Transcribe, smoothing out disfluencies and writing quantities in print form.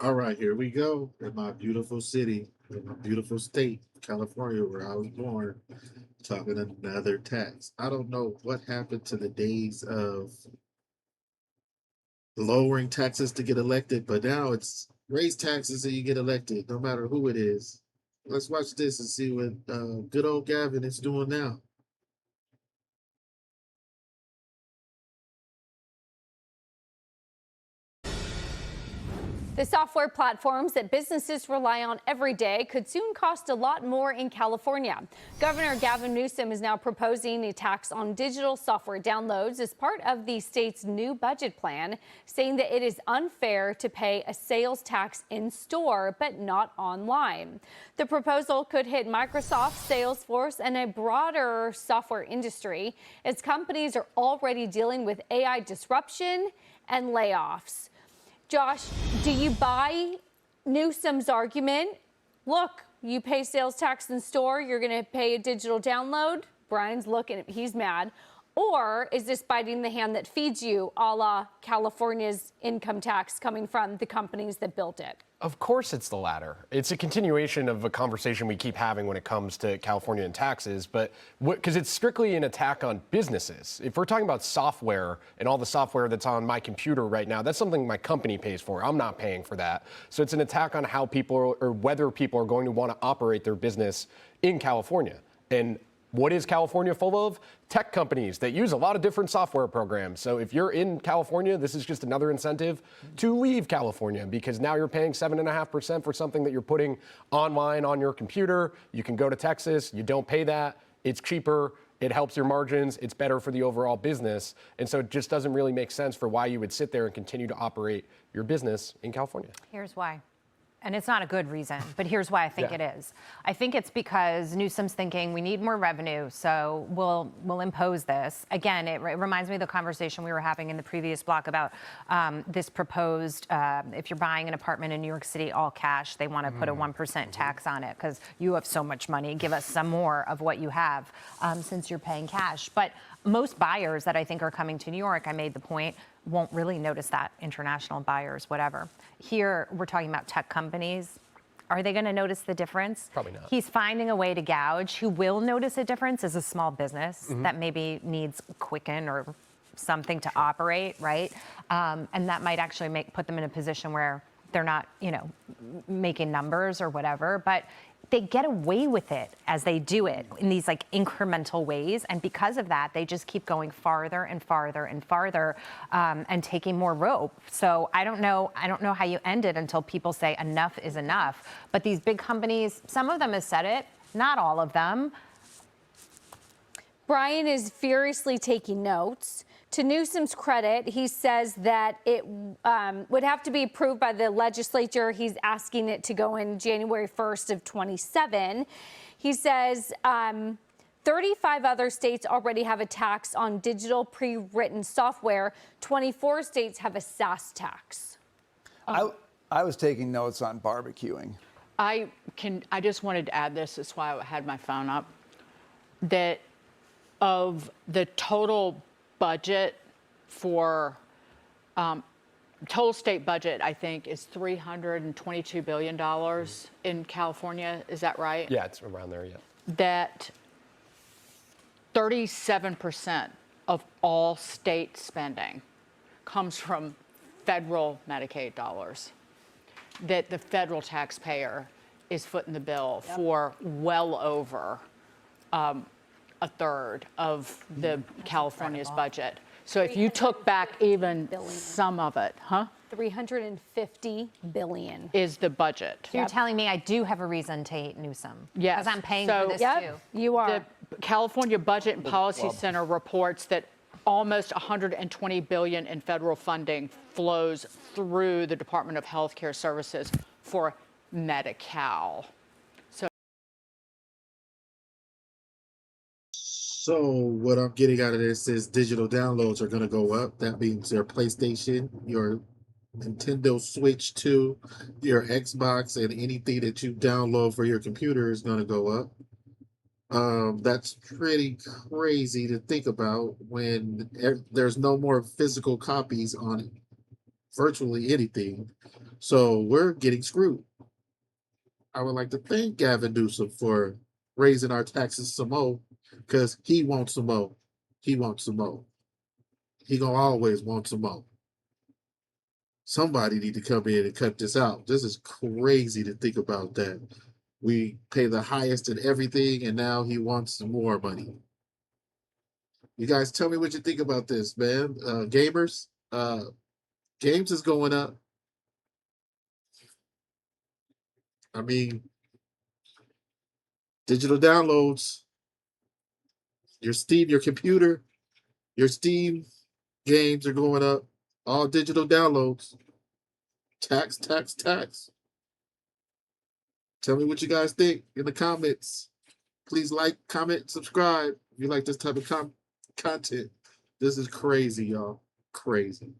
All right, here we go. In my beautiful city, in my beautiful state, California, where I was born, talking another tax. I don't know what happened to the days of lowering taxes to get elected, but now it's raise taxes and you get elected, no matter who it is. Let's watch this and see what good old Gavin is doing now. The software platforms that businesses rely on every day could soon cost a lot more in California. Governor Gavin Newsome is now proposing a tax on digital software downloads as part of the state's new budget plan, saying that it is unfair to pay a sales tax in store but not online. The proposal could hit Microsoft, Salesforce, and a broader software industry as companies are already dealing with AI disruption and layoffs. Josh, do you buy Newsome's argument? Look, you pay sales tax in store, you're going to pay a digital download. Brian's looking, he's mad. Or is this biting the hand that feeds you, a la California's income tax coming from the companies that built it? Of course it's the latter. It's a continuation of a conversation we keep having when it comes to California and taxes, but because it's strictly an attack on businesses. If we're talking about software and all the software that's on my computer right now, that's something my company pays for. I'm not paying for that. So it's an attack on how people or whether people are going to want to operate their business in California. And what is California full of? Tech companies that use a lot of different software programs. So if you're in California, this is just another incentive to leave California because now you're paying 7.5% for something that you're putting online on your computer. You can go to Texas, you don't pay that. It's cheaper. It helps your margins. It's better for the overall business. And so it just doesn't really make sense for why you would sit there and continue to operate your business in California. Here's why. And it's not a good reason, but here's why I think it is. I think it's because Newsom's thinking we need more revenue, so we'll impose this. Again, it reminds me of the conversation we were having in the previous block about this proposed, if you're buying an apartment in New York City all cash, they want to put a 1% tax on it because you have so much money, give us some more of what you have since you're paying cash. But most buyers that I think are coming to New York, I made the point, won't really notice that. International buyers, whatever. Here, we're talking about tech companies. Are they going to notice the difference? Probably not. He's finding a way to gouge. Who will notice a difference is a small business that maybe needs Quicken or something to operate, right? And that might actually put them in a position where they're not, making numbers or whatever. But they get away with it as they do it in these like incremental ways. And because of that, they just keep going farther and farther and farther and taking more rope. So I don't know how you end it until people say enough is enough. But these big companies, some of them have said it, not all of them. Brian is furiously taking notes. To Newsom's credit, he says that it would have to be approved by the legislature. He's asking it to go in January 1st of 27. He says 35 other states already have a tax on digital pre-written software. 24 states have a SaaS tax. I was taking notes on barbecuing. I just wanted to add this. That's why I had my phone up. That of the total budget for total state budget, I think, is $322 billion in California. Is that right? Yeah, it's around there, yeah. That 37% of all state spending comes from federal Medicaid dollars. That the federal taxpayer is footing the bill for well over a third of the California's budget. So if you took back even some of it, $350 billion is the budget. So you're telling me I do have a reason to hate Newsom? Yes. Because I'm paying for this too. You are. The California Budget and Policy Center reports that almost $120 billion in federal funding flows through the Department of Health Care Services for Medi-Cal. So what I'm getting out of this is digital downloads are going to go up. That means your PlayStation, your Nintendo Switch 2, your Xbox, and anything that you download for your computer is going to go up. That's pretty crazy to think about when there's no more physical copies on virtually anything. So we're getting screwed. I would like to thank Gavin Newsom for raising our taxes some more, because he wants some more. He wants some more. He gonna always want some more. Somebody need to come in and cut this out. This is crazy to think about that. We pay the highest in everything, and now he wants more money. You guys tell me what you think about this, man. Gamers, games is going up. I mean, digital downloads, your Steam, your computer, your Steam games are going up. All digital downloads. Tax, tax, tax. Tell me what you guys think in the comments. Please like, comment, subscribe if you like this type of content. This is crazy, y'all. Crazy.